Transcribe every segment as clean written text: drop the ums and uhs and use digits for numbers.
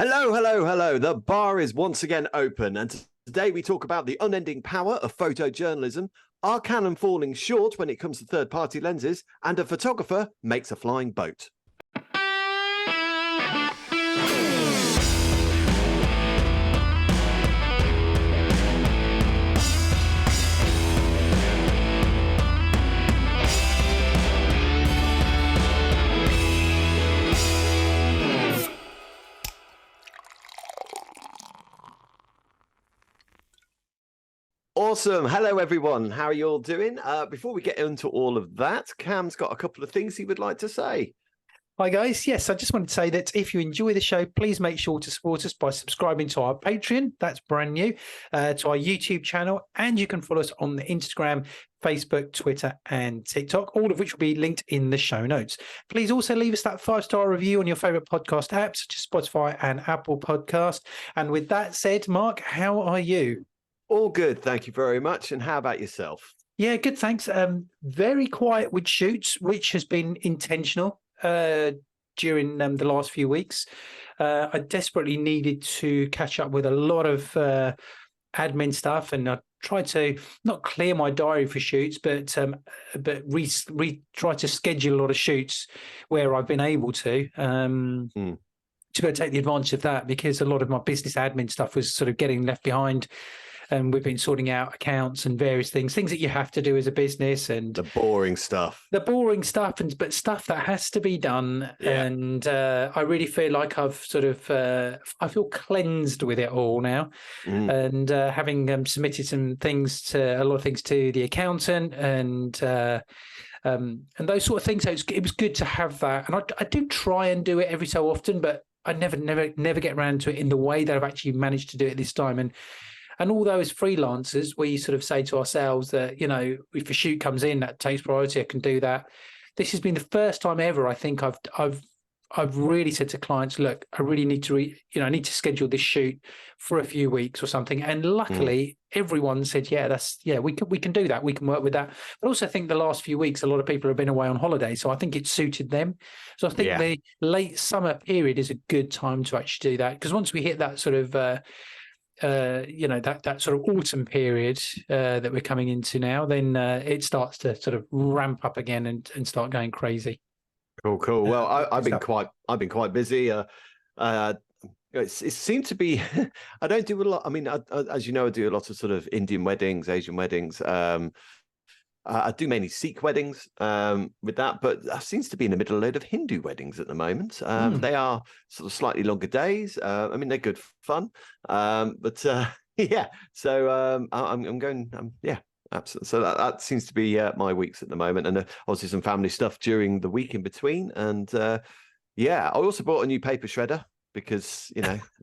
Hello, hello, hello. The bar is once again open, and today we talk about the unending power of photojournalism, our Canon falling short when it comes to third-party lenses, and a photographer makes a flying boat. Awesome. Hello, everyone. How are you all doing? Before we get into all of that, Cam's got a couple of things he would like to say. Hi, guys. Yes, I just wanted to say that if you enjoy the show, please make sure to support us by subscribing to our Patreon. That's brand new, to our YouTube channel, and you can follow us on the Instagram, Facebook, Twitter, and TikTok, all of which will be linked in the show notes. Please also leave us that 5-star review on your favorite podcast apps, such as Spotify and Apple Podcast. And with that said, Mark, how are you? All good. Thank you very much. And how about yourself? Yeah, good. Thanks. Very quiet with shoots, which has been intentional during the last few weeks. I desperately needed to catch up with a lot of admin stuff, and I tried to not clear my diary for shoots, but try to schedule a lot of shoots where I've been able to be able to take the advantage of that, because a lot of my business admin stuff was sort of getting left behind. And we've been sorting out accounts and various things that you have to do as a business, and the boring stuff, but stuff that has to be done. Yeah. And I really feel like I've sort of, I feel cleansed with it all now. And having submitted a lot of things to the accountant and those sort of things. So it was good to have that. And I do try and do it every so often, but I never get around to it in the way that I've actually managed to do it this time. And although as freelancers, we sort of say to ourselves that, you know, if a shoot comes in that takes priority, I can do that. This has been the first time ever I think I've really said to clients, look, I really need to I need to schedule this shoot for a few weeks or something. And luckily, everyone said, we can do that. We can work with that. But also, I think the last few weeks, a lot of people have been away on holiday, so I think it suited them. So I think the late summer period is a good time to actually do that, because once we hit that sort of that sort of autumn period that we're coming into now, then it starts to sort of ramp up again and start going crazy. Cool. Well, I've been quite busy. It seemed to be. I don't do a lot. I mean, as you know, I do a lot of sort of Indian weddings, Asian weddings. I do mainly Sikh weddings with that, but I seems to be in the middle of a load of Hindu weddings at the moment. They are sort of slightly longer days. I mean, they're good fun, but yeah. So I'm going. Absolutely. So that seems to be my weeks at the moment, and obviously some family stuff during the week in between. And I also bought a new paper shredder, because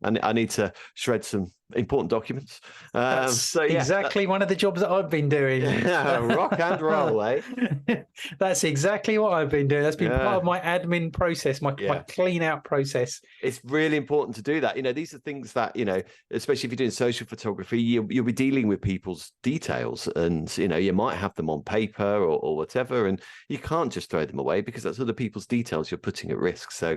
I need to shred some important documents. Exactly one of the jobs that I've been doing. Rock and roll, eh? That's exactly what I've been doing. That's been part of my admin process, my clean out process. It's really important to do that. These are things that, especially if you're doing social photography, you'll be dealing with people's details, and you might have them on paper or whatever, and you can't just throw them away, because that's other people's details you're putting at risk. So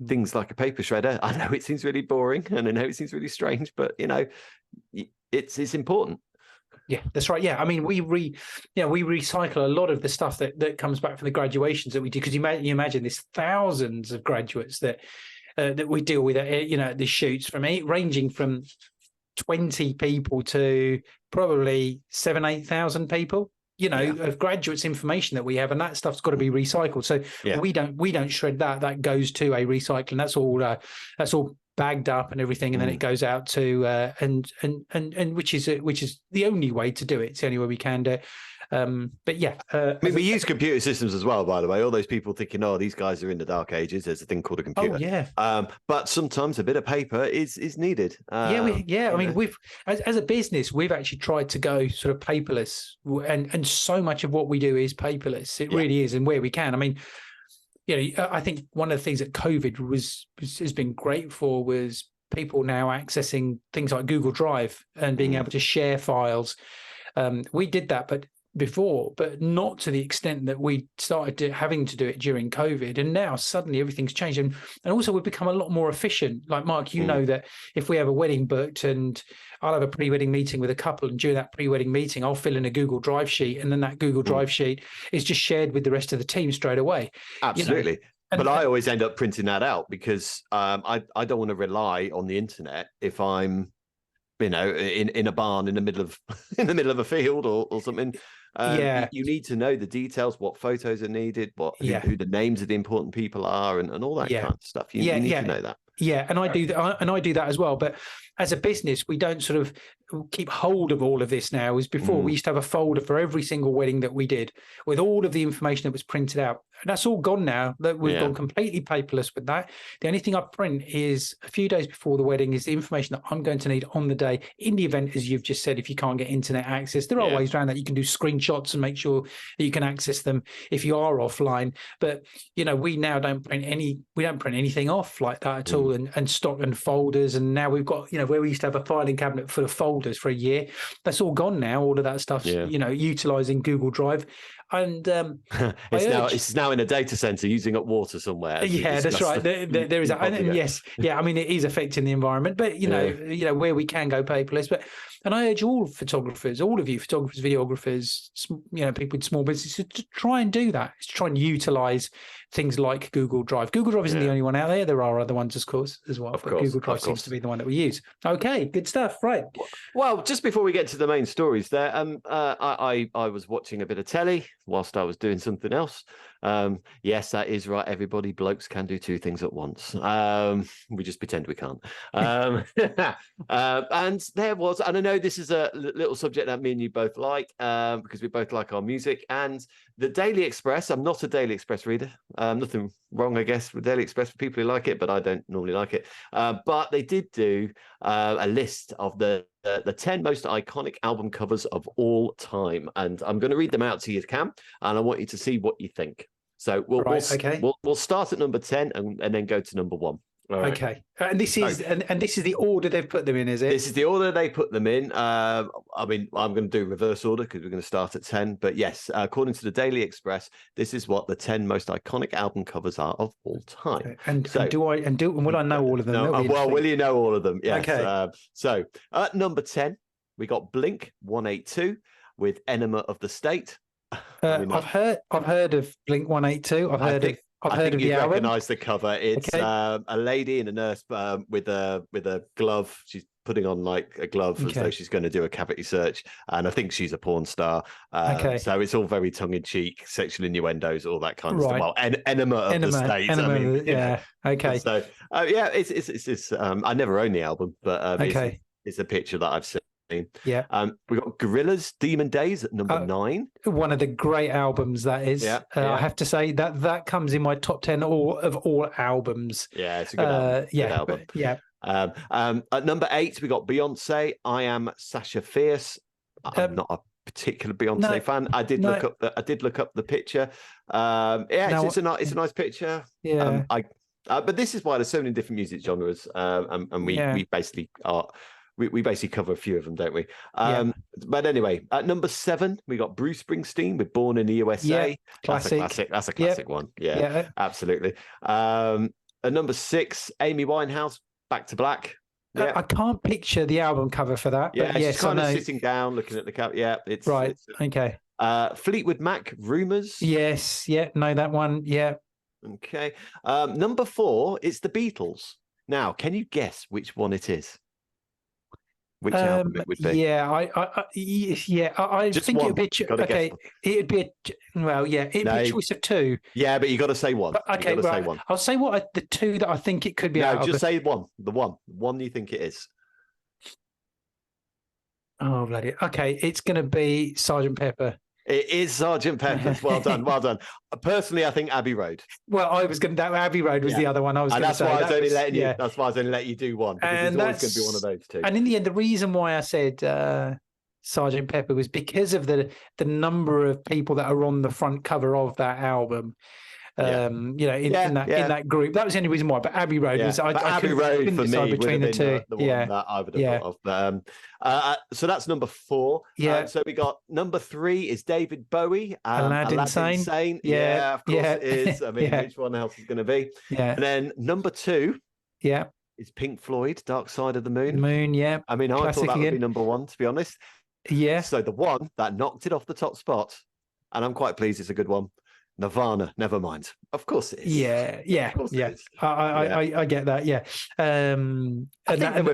things like a paper shredder, I know it seems really boring, and I know it seems really strange, but it's important. Yeah, that's right. Yeah, I mean, we recycle a lot of the stuff that comes back from the graduations that we do, because you imagine there's thousands of graduates that we deal with at the shoots, ranging from 20 people to probably 7,000-8,000 people. Of graduates' information that we have, and that stuff's got to be recycled. So we don't shred that. That goes to a recycling. That's all bagged up and everything, and then it goes out to and which is the only way to do it. It's the only way we can do it. I mean, we use computer systems as well, by the way. All those people thinking, oh, these guys are in the dark ages. There's a thing called a computer. Oh, yeah. But sometimes a bit of paper is needed. I mean, we've as a business, we've actually tried to go sort of paperless, and so much of what we do is paperless. It really is, and where we can. I mean, I think one of the things that COVID has been great for was people now accessing things like Google Drive and being able to share files. We did that, but before, but not to the extent that we started having to do it during COVID. And now suddenly everything's changed. And also we've become a lot more efficient. Like Mark, you know that if we have a wedding booked and I'll have a pre-wedding meeting with a couple, and during that pre-wedding meeting, I'll fill in a Google Drive sheet, and then that Google Drive sheet is just shared with the rest of the team straight away. Absolutely. But I always end up printing that out because I don't want to rely on the internet if I'm, in a barn in the middle of a field or something. You need to know the details, what photos are needed, who the names of the important people are, and all that kind of stuff. You need to know that. Yeah, and I do that, as well. But as a business, we don't sort of keep hold of all of this now. As before, we used to have a folder for every single wedding that we did with all of the information that was printed out. And that's all gone now. That we've gone completely paperless with that. The only thing I print is a few days before the wedding is the information that I'm going to need on the day. In the event, as you've just said, if you can't get internet access, there are ways around that. You can do screenshots and make sure that you can access them if you are offline. But we now don't print anything off like that at all, and stock and folders. And now we've got where we used to have a filing cabinet full of folders for a year. That's all gone now. All of that stuff's utilizing Google Drive. And it's now in a data center using up water somewhere. Yeah, that's right. There is that. And yes, I mean, it is affecting the environment, but where we can go paperless. And I urge all photographers, all of you photographers, videographers, people with small businesses to try and do that. To try and utilize things like Google Drive. Google Drive isn't the only one out there. There are other ones, of course, as well. But Google Drive seems to be the one that we use. Okay, good stuff. Right. Well, just before we get to the main stories there, I was watching a bit of telly whilst I was doing something else. Yes, that is right. Everybody, blokes can do two things at once. We just pretend we can't. And there was, and I know this is a little subject that me and you both like, because we both like our music. And the Daily Express, I'm not a Daily Express reader. Nothing wrong, I guess, with Daily Express for people who like it, but I don't normally like it. But they did do a list of the 10 most iconic album covers of all time. And I'm going to read them out to you, Cam, and I want you to see what you think. So we'll start at number 10 and then go to number 1. Right. Okay, and this is this is the order they've put them in, is it? This is the order they put them in. I mean, I'm going to do reverse order because we're going to start at 10. But yes, according to the Daily Express, this is what the 10 most iconic album covers are of all time. Okay. And will I know all of them? No, well, will you know all of them? Yes. Okay. So at number 10, we got Blink 182 with "Enema of the State." I've heard of Blink 182. I've heard of the album. Recognise the cover. It's a lady in a nurse with a glove. She's putting on like a glove as though she's going to do a cavity search, and I think she's a porn star. So it's all very tongue in cheek, sexual innuendos, all that kind of stuff. Well, enema of the state. Okay. So it's I never owned the album, but it's a picture that I've seen. Yeah. We got Gorillaz Demon Days at number 9. One of the great albums that is. I have to say that comes in my top 10 of all albums. Yeah, it's a good album. Good album. At number 8, we got Beyonce, I Am Sasha Fierce. I'm not a particular Beyonce fan. I did look up the picture. It's a nice picture. Yeah. But this is why there's so many different music genres, and we basically are. We basically cover a few of them, don't we? But anyway, at number 7, we got Bruce Springsteen with "Born in the USA." Yeah, classic. That's a classic one. Yeah, absolutely. At number 6, Amy Winehouse, "Back to Black." Yeah. I can't picture the album cover for that. Yeah, but she's kind of sitting down, looking at the cover. Yeah, it's right. Okay. Fleetwood Mac, "Rumours." Yes. Yeah. Know that one. Yeah. Okay. Number 4, it's the Beatles. Now, can you guess which one it is? Which album it would be? I Just think one. it'd be it'd be it'd be a choice of 2. Yeah, but you got to say one. Okay, right. Say one. I'll say the 2 that I think it could be. No, just say one. The one you think it is. Oh bloody! Okay, it's going to be Sergeant Pepper. It is Sergeant Pepper's. Well done, well done. Personally, I think Abbey Road. Well, I was going to. Abbey Road was the other one I was going to say. That's why I was only letting you. That's why I was only letting you do one. Because it's always going to be one of those two. And in the end, the reason why I said Sergeant Pepper was because of the number of people that are on the front cover of that album. in that group. That was the only reason why. But Abbey Road was Abbey Road for me between the two. The one that I would have thought of. So that's number 4. Yeah. So we got number 3 is David Bowie. Aladdin Sane. Yeah, of course it is. I mean, which one else is going to be? Yeah. And then number 2. Yeah. Is Pink Floyd, Dark Side of the Moon. Yeah. I mean, I thought that would be number 1, to be honest. Yeah. So the one that knocked it off the top spot, and I'm quite pleased it's a good one, Nirvana, Nevermind. Of course it is. Yeah. I get that. Yeah. I think there were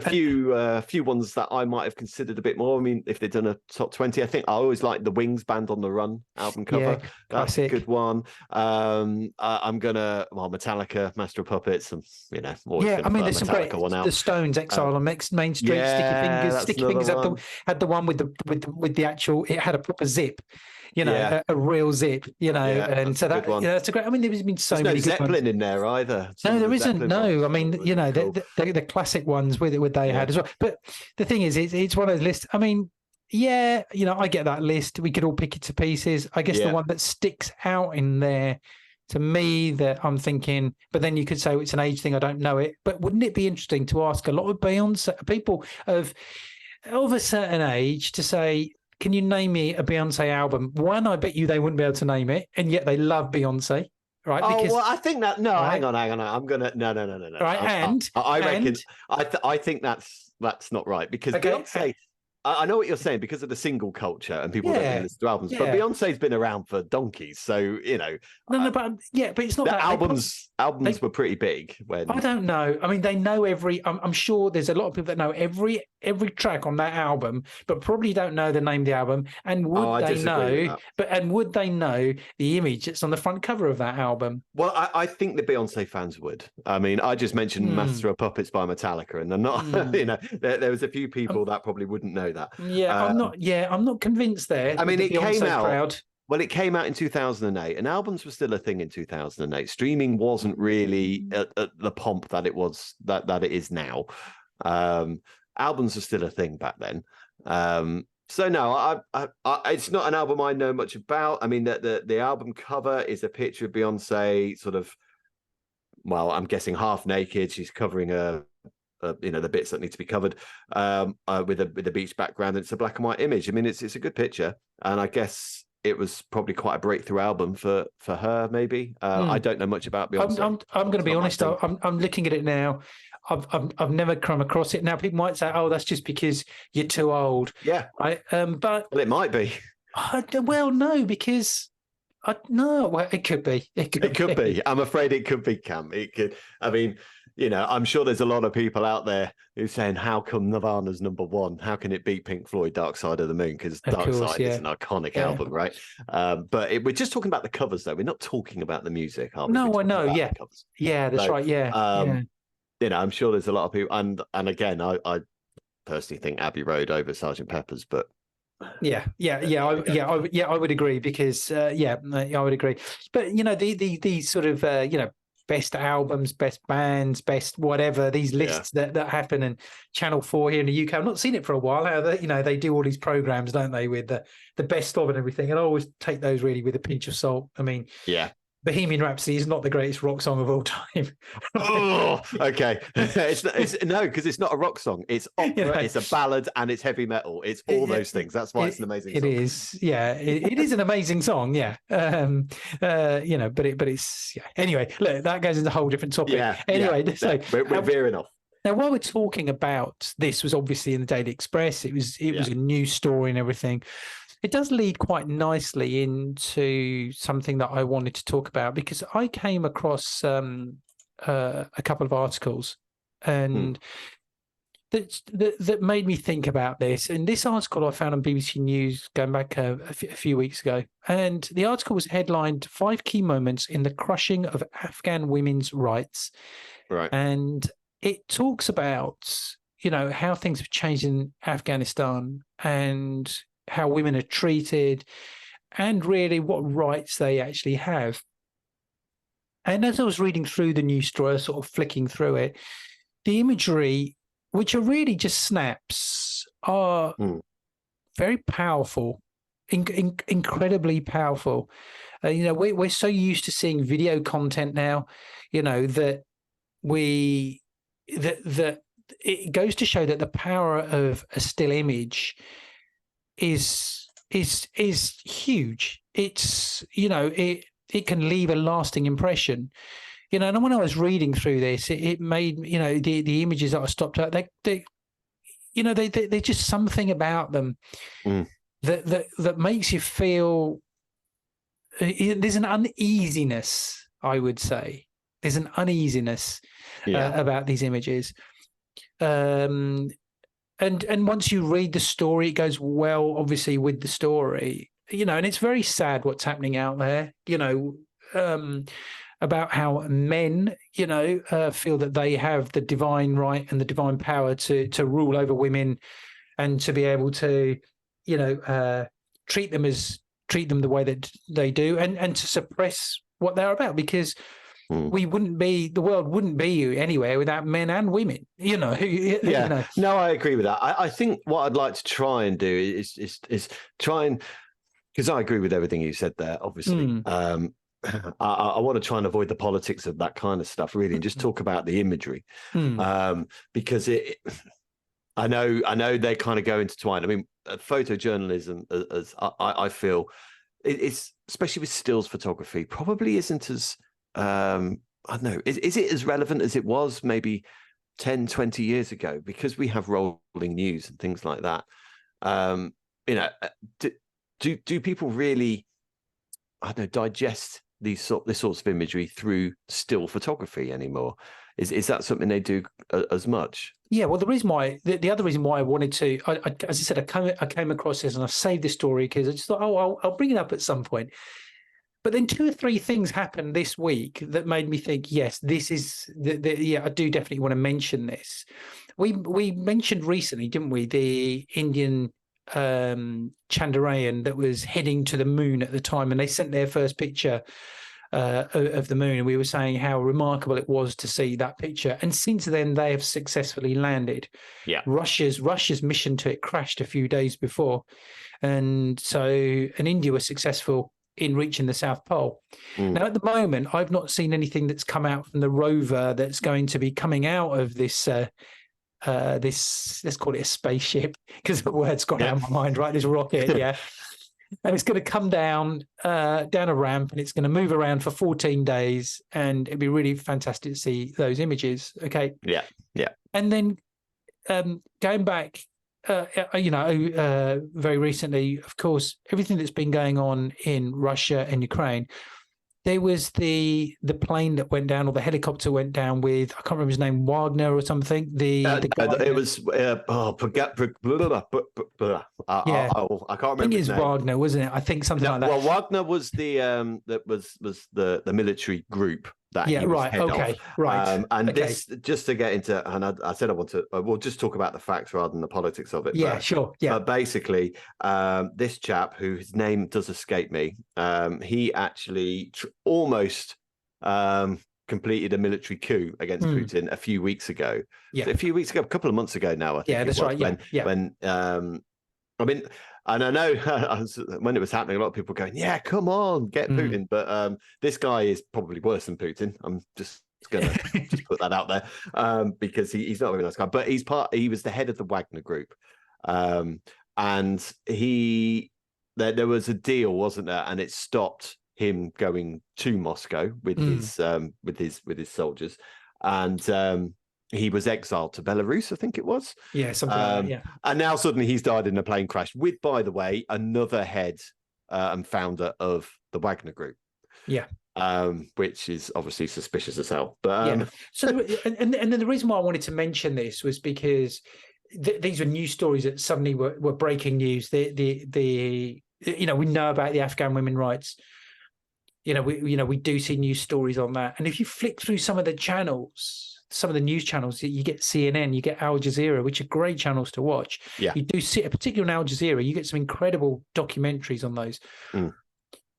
a few ones that I might have considered a bit more. I mean, if they'd done a top 20, I think I always liked the Wings Band on the Run album cover. Yeah, that's classic. a good one. I'm gonna Metallica, Master of Puppets, and I mean, there's some great one out. The Stones, Exile on Main Street, Sticky Fingers had the one with the actual. It had a proper zip. A real zip, and so that's a great. I mean, there's been so many. No Zeppelin in there either. No, there isn't. No, I mean, the classic ones with it, they had as well. But the thing is, it's one of those lists. I mean, I get that list. We could all pick it to pieces. I guess the one that sticks out in there to me that I'm thinking, but then you could say it's an age thing. I don't know it, but wouldn't it be interesting to ask a lot of Beyonce people of a certain age to say, can you name me a Beyonce album? One, I bet you they wouldn't be able to name it, and yet they love Beyonce, right? I think that hang on. I'm gonna no. Right, I reckon I think that's not right because Beyonce. I know what you're saying because of the single culture and people don't listen to albums, but Beyonce's been around for donkeys, so but it's not the that albums were pretty big when I don't know. I mean, they know I'm sure there's a lot of people that know every track on that album, but probably don't know the name of the album. And would they know the image that's on the front cover of that album? Well, I think the Beyonce fans would. I mean, I just mentioned Master of Puppets by Metallica, and I'm not. There was a few people that probably wouldn't know that. Yeah, I'm not convinced there. I mean, it came out. Crowd. Well, it came out in 2008, and albums were still a thing in 2008. Streaming wasn't really at the pomp that it was that it is now. Albums were still a thing back then. So no, it's not an album I know much about. I mean, the album cover is a picture of Beyonce, sort of. Well, I'm guessing half naked. She's covering the bits that need to be covered with a beach background. It's a black and white image. I mean, it's a good picture, and I guess it was probably quite a breakthrough album for her. Maybe I don't know much about Beyonce. I'm going to be honest. I'm looking at it now. I've never come across it. Now people might say, "Oh, that's just because you're too old." Yeah, but it might be. No, because. It could be. It could be. I'm afraid it could be, Cam. It could. I mean, I'm sure there's a lot of people out there who's saying, "How come Nirvana's number 1? How can it beat Pink Floyd, Dark Side of the Moon?" Because Dark Side is an iconic album, right? But we're just talking about the covers, though. We're not talking about the music, are we? No, I know. Yeah, that's right. Yeah. I'm sure there's a lot of people, and again, I personally think Abbey Road over Sgt. Pepper's, but. I would agree because I would agree. But the sort of best albums, best bands, best whatever, these lists that happen in Channel 4 here in the UK. I've not seen it for a while. How they do all these programs, don't they, with the best of and everything. And I always take those really with a pinch of salt. I mean, Bohemian Rhapsody is not the greatest rock song of all time. Oh, okay. It's because it's not a rock song. It's opera. It's a ballad, and it's heavy metal. It's all those things. That's why it's an amazing song. It is. Yeah, it is an amazing song. Yeah. But it's Anyway, look, that goes into a whole different topic. Yeah. Anyway, so we're veering off. Now, while we're talking about this, was obviously in the Daily Express. It was a news story and everything. It does lead quite nicely into something that I wanted to talk about because I came across a couple of articles and that made me think about this. And this article I found on BBC News going back a few weeks ago. And the article was headlined 5 Key Moments in the Crushing of Afghan Women's Rights. Right. And it talks about, how things have changed in Afghanistan and how women are treated and really what rights they actually have. And as I was reading through the news story, sort of flicking through it, the imagery, which are really just snaps, are very powerful. incredibly powerful. We're so used to seeing video content now, that that it goes to show that the power of a still image is huge. It's it can leave a lasting impression. And when I was reading through this, it made the images that I stopped at, they just something about them that makes you feel there's an uneasiness. I would say there's an uneasiness about these images. And once you read the story, it goes well, obviously, with the story, and it's very sad what's happening out there, about how men, feel that they have the divine right and the divine power to rule over women and to be able to, treat them the way that they do and to suppress what they're about, because the world wouldn't be anywhere without men and women, No, I agree with that. I think what I'd like to try and do is try and, because I agree with everything you said there, obviously. I want to try and avoid the politics of that kind of stuff, really, and just talk about the imagery, because I know they kind of go intertwined. I mean, photojournalism, as I feel, it's, especially with stills photography, probably isn't as I don't know. Is it as relevant as it was maybe 10, 20 years ago? Because we have rolling news and things like that. Do people really, I don't know, digest this sorts of imagery through still photography anymore? Is that something they do as much? Yeah, well, the other reason why I wanted to, as I said, I came across this and I saved this story because I just thought, I'll bring it up at some point. But then 2 or 3 things happened this week that made me think, yes, this is I do definitely want to mention this. We mentioned recently, didn't we, the Indian Chandrayaan that was heading to the moon at the time, and they sent their first picture of the moon, and we were saying how remarkable it was to see that picture. And since then, they have successfully landed. Yeah, Russia's mission to it crashed a few days before, and India was successful in reaching the South Pole. Now, at the moment, I've not seen anything that's come out from the rover that's going to be coming out of this. Let's call it a spaceship, because the word's gone out of my mind, right? This rocket, and it's going to come down a ramp, and it's going to move around for 14 days, and it'd be really fantastic to see those images. Okay. Yeah. And then going back, very recently, of course, everything that's been going on in Russia and Ukraine. There was the plane that went down, or the helicopter went down with, I can't remember his name, Wagner or something. It was I can't remember. I think it's Wagner, wasn't it? I think something like that. Well, Wagner was the the military group that he was head of. This, just to get into, and I said I want to, we'll just talk about the facts rather than the politics of it. Yeah, sure. Yeah. But basically, this chap, whose name does escape me, he actually almost completed a military coup against Putin a few weeks ago. Yeah. So a couple of months ago now, I think. Yeah, that's right. When I mean, and I know when it was happening, a lot of people were going, "Yeah, come on, get Putin." But this guy is probably worse than Putin. I'm just gonna just put that out there, because he's not a very nice guy. But he was the head of the Wagner Group, and there was a deal, wasn't there? And it stopped him going to Moscow with his soldiers, and he was exiled to Belarus, I think it was. Yeah, something like that, yeah. And now suddenly he's died in a plane crash with, by the way, another head and founder of the Wagner Group. Yeah. Which is obviously suspicious as hell. But So, and then the reason why I wanted to mention this was because these were news stories that suddenly were breaking news. We know about the Afghan women's rights. We do see news stories on that. And if you flick through some of the channels, some of the news channels, you get CNN, you get Al Jazeera, which are great channels to watch. Yeah. You do see, particularly on Al Jazeera, you get some incredible documentaries on those. And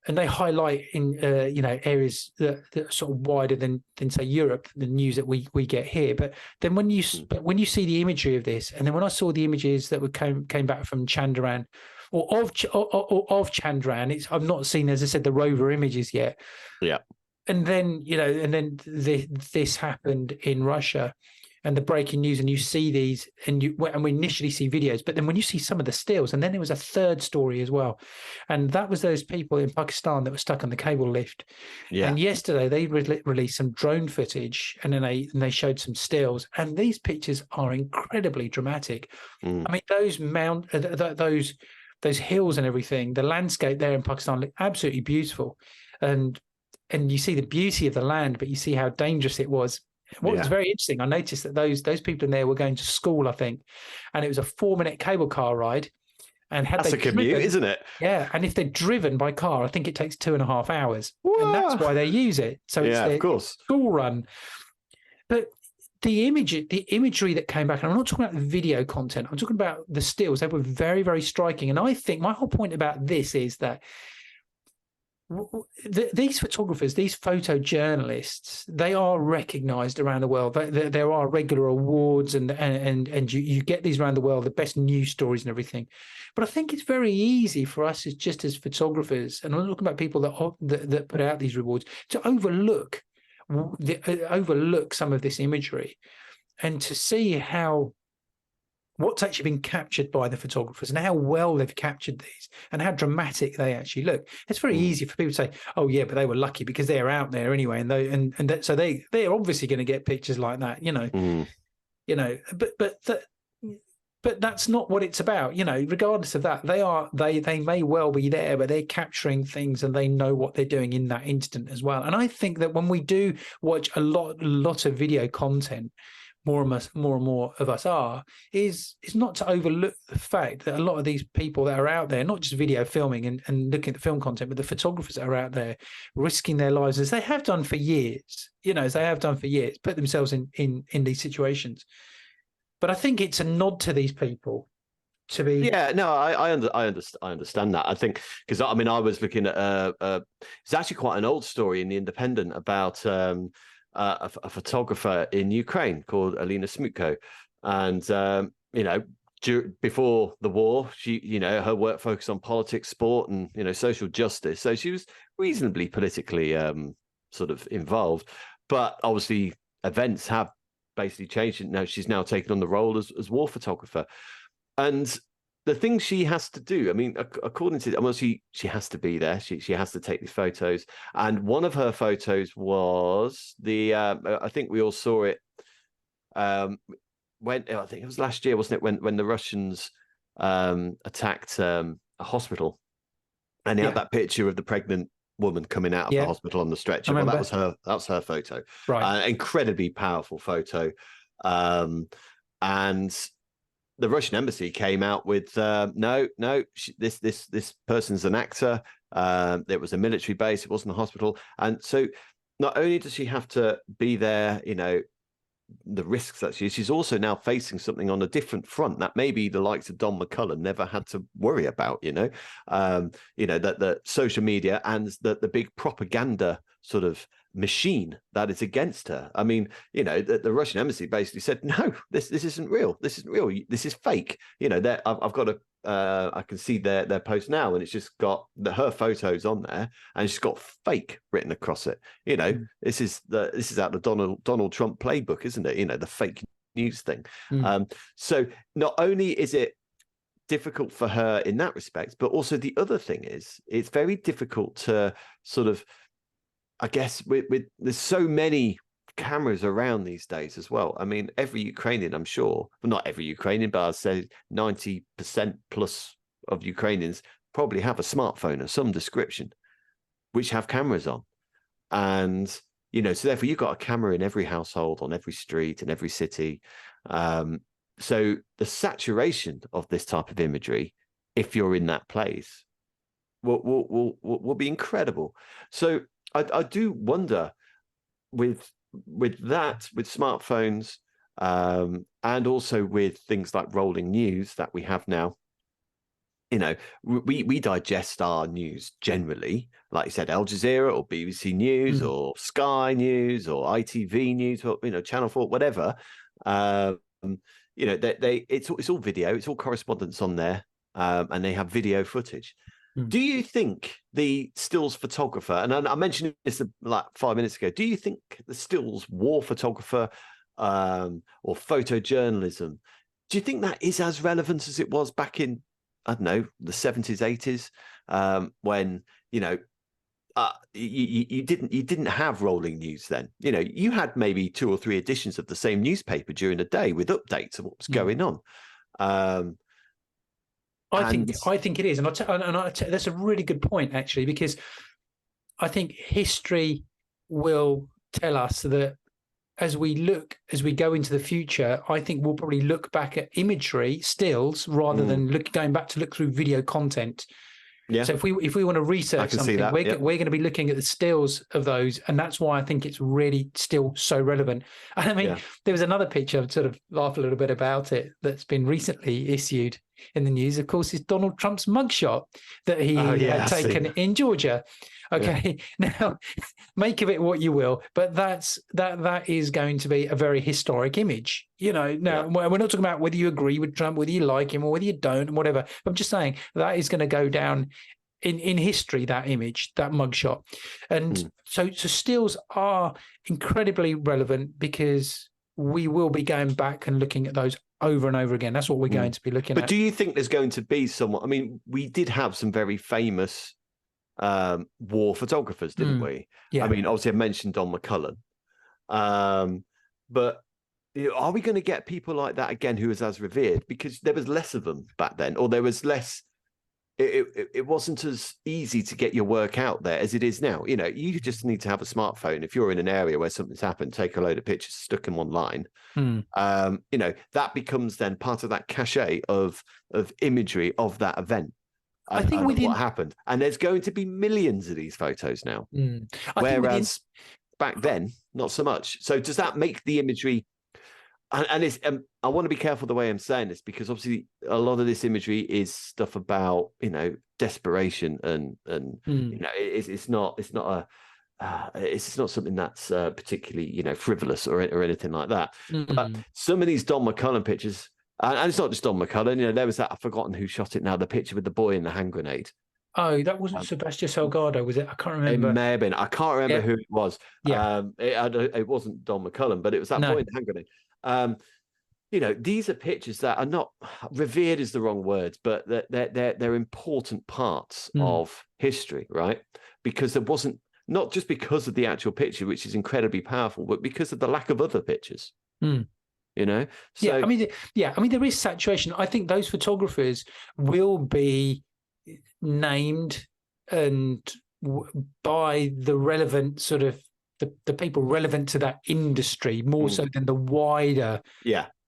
they highlight in areas that are sort of wider than say Europe, the news that we get here. But then when you see the imagery of this, and then when I saw the images that came back from Chandrayaan, or of Chandran. I've not seen, as I said, the rover images yet. Yeah. And then, this happened in Russia, and the breaking news, and you see these, and we initially see videos, but then when you see some of the stills, and then there was a third story as well, and that was those people in Pakistan that were stuck on the cable lift. Yeah. And yesterday they released some drone footage, and then they showed some stills, and these pictures are incredibly dramatic. I mean, those hills and everything, the landscape there in Pakistan look absolutely beautiful, and you see the beauty of the land, but you see how dangerous it was. What was very interesting, I noticed that those people in there were going to school, I think, and it was a 4-minute cable car ride. And that's a commute, isn't it? Yeah, and if they're driven by car, I think it takes 2.5 hours, Whoa. and that's why they use it. So it's of course, school run. But the imagery that came back, and I'm not talking about the video content, I'm talking about the stills. They were very, very striking. And I think my whole point about this is that these photographers, these photojournalists, they are recognized around the world. There are regular awards, and you get these around the world, the best news stories and everything. But I think it's very easy for us as photographers, and I'm talking about people that put out these rewards, to overlook some of this imagery, and to see what's actually been captured by the photographers and how well they've captured these and how dramatic they actually look. It's very easy for people to say, "Oh yeah, but they were lucky because they're out there anyway," so they're obviously going to get pictures like that, But that's not what it's about, Regardless of that, they may well be there, but they're capturing things and they know what they're doing in that instant as well. And I think that when we do watch a lot of video content, more and more of us is not to overlook the fact that a lot of these people that are out there, not just video filming and looking at the film content, but the photographers that are out there risking their lives, as they have done for years, put themselves in these situations. But I think it's a nod to these people to be. Yeah, no, I understand that. I think because I was looking at it's actually quite an old story in the Independent about a photographer in Ukraine called Alina Smutko, and before the war, she her work focused on politics, sport, and social justice. So she was reasonably politically sort of involved, but obviously events have basically changed. Now she's now taken on the role as war photographer, and the things she has to do, according to she has to be there. She has to take these photos, and one of her photos was I think we all saw it when I think it was last year, wasn't it? When the Russians attacked a hospital, and they had that picture of the pregnant woman coming out of the hospital on the stretcher. Well, that was her photo, right? Incredibly powerful photo, and the Russian embassy came out with no, this person's an actor. It was a military base. It wasn't a hospital. And so not only does she have to be there, the risks that she's also now facing something on a different front that maybe the likes of Don McCullum never had to worry about, that the social media and the big propaganda sort of machine that is against her. The Russian embassy basically said, no, this isn't real. This isn't real. This is fake. I've got I can see their post now, and it's just got her photos on there, and she's got fake written across it. This is out the Donald Trump playbook, isn't it? The fake news thing. So not only is it difficult for her in that respect, but also the other thing is it's very difficult to sort of, I guess, with there's so many cameras around these days as well. Every Ukrainian, I'm sure, well, not every Ukrainian, but I'd say 90% plus of Ukrainians probably have a smartphone of some description, which have cameras on. And, so therefore you've got a camera in every household, on every street, in every city. So the saturation of this type of imagery, if you're in that place, will be incredible. So I do wonder with smartphones, and also with things like rolling news that we have now. We digest our news generally, like you said, Al Jazeera or BBC News or Sky News or ITV News or Channel 4, whatever. It's all video, it's all correspondence on there. and they have video footage. Do you think the stills photographer, and I mentioned this like 5 minutes ago, do you think the stills war photographer or photojournalism, do you think that is as relevant as it was back in, I don't know, the 70s, 80s, when, you know, you didn't have rolling news then? You know, you had maybe 2 or 3 editions of the same newspaper during the day with updates of what was going on. I think it is, and that's a really good point, actually, because I think history will tell us that as we go into the future, I think we'll probably look back at imagery, stills, rather than going back to look through video content. Yeah. So if we want to research something, we're going to be looking at the stills of those, and that's why I think it's really still so relevant. And I mean, there was another picture, I've sort of laughed a little bit about it, that's been recently issued in the news. Of course, is Donald Trump's mugshot that he had taken in Georgia. Okay, now make of it what you will, but that is going to be a very historic image. You know, now we're not talking about whether you agree with Trump, whether you like him, or whether you don't, and whatever. I'm just saying that is going to go down in history, that image, that mugshot. And so stills are incredibly relevant because we will be going back and looking at those over and over again. That's what we're going to be looking at. But do you think there's going to be someone? I mean, we did have some very famous war photographers, didn't we? Yeah. I mean, obviously I mentioned Don McCullum, but you know, are we going to get people like that again who is as revered? Because there was less of them back then, or there was less. It wasn't as easy to get your work out there as it is now. You know, you just need to have a smartphone. If you're in an area where something's happened, take a load of pictures, stick them online. You know, that becomes then part of that cachet of imagery of that event. I think what happened, and there's going to be millions of these photos now, whereas back then not so much. So does that make the imagery? And it's I want to be careful the way I'm saying this, because obviously a lot of this imagery is stuff about, you know, desperation and you know, it's not something that's particularly, you know, frivolous or anything like that. But some of these Don McCullum pictures. And it's not just Don McCullum. You know, there was that, I've forgotten who shot it now, the picture with the boy in the hand grenade. Oh, that wasn't Sebastião Salgado, was it? I can't remember. It may have been. I can't remember who it was. Yeah. It wasn't Don McCullum, but it was that boy in the hand grenade. You know, these are pictures that are not revered is the wrong words, but they're important parts of history, right? Because there wasn't, not just because of the actual picture, which is incredibly powerful, but because of the lack of other pictures. You know, so I mean, there is saturation. I think those photographers will be named and by the relevant sort of the people relevant to that industry more so than the wider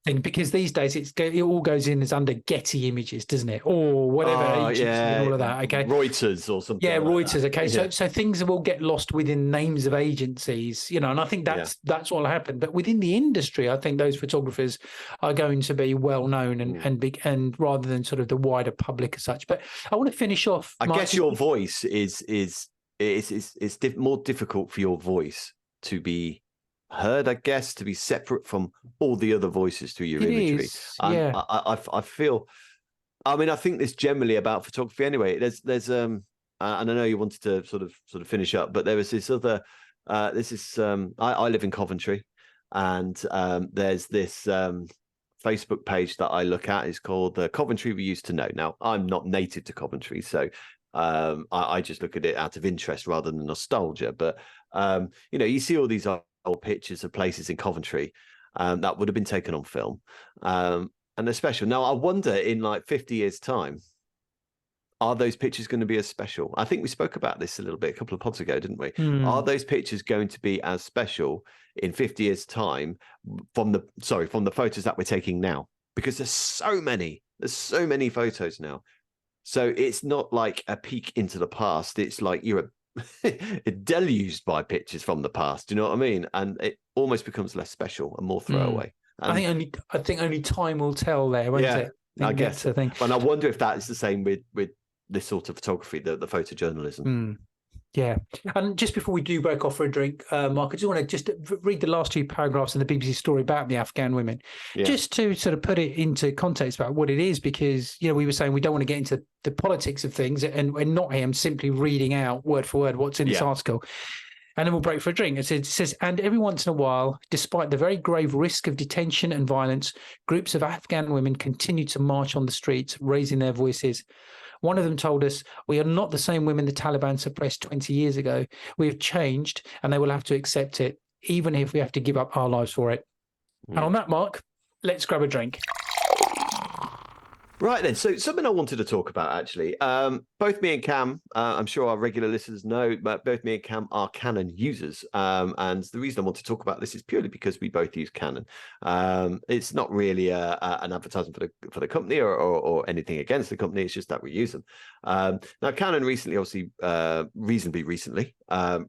thing, because these days it all goes in as under Getty Images, doesn't it, or whatever agency and all of that. Okay, Reuters or something. Yeah, like Reuters. That. Okay, so things will get lost within names of agencies, you know, and I think that's what will happen. But within the industry, I think those photographers are going to be well known and big, and rather than sort of the wider public as such. But I want to finish off. I guess your voice is more difficult for your voice to be heard, I guess, to be separate from all the other voices through your imagery. I feel, I mean, I think this generally about photography anyway. There's and I know you wanted to sort of finish up, but there was this other I live in Coventry, and there's this Facebook page that I look at. Is called the Coventry We Used to Know. Now, I'm not native to Coventry, so I just look at it out of interest rather than nostalgia. But you know, you see all these old pictures of places in Coventry that would have been taken on film, and they're special. Now, I wonder in like 50 years' time, are those pictures going to be as special? I think we spoke about this a little bit a couple of pods ago, didn't we? Are those pictures going to be as special in 50 years' time from the photos that we're taking now? Because there's so many photos now. So it's not like a peek into the past. It's like you're deluged by pictures from the past. Do you know what I mean? And it almost becomes less special and more throwaway. And I think only time will tell there, won't it? I guess. And I wonder if that is the same with this sort of photography, the photojournalism. Yeah. And just before we do break off for a drink, Mark, I just want to just read the last 2 paragraphs in the BBC story about the Afghan women, just to sort of put it into context about what it is, because, we were saying we don't want to get into the politics of things, and not him simply reading out word for word what's in this article. And then we'll break for a drink. It says, and every once in a while, despite the very grave risk of detention and violence, groups of Afghan women continue to march on the streets, raising their voices. One of them told us, we are not the same women the Taliban suppressed 20 years ago. We have changed, and they will have to accept it, even if we have to give up our lives for it. And on that, Mark, let's grab a drink. Right then, so something I wanted to talk about, actually. Both me and Cam, I'm sure our regular listeners know, but both me and Cam are Canon users. And the reason I want to talk about this is purely because we both use Canon. It's not really an advertisement for the company or anything against the company. It's just that we use them. Now, Canon recently, obviously, reasonably recently,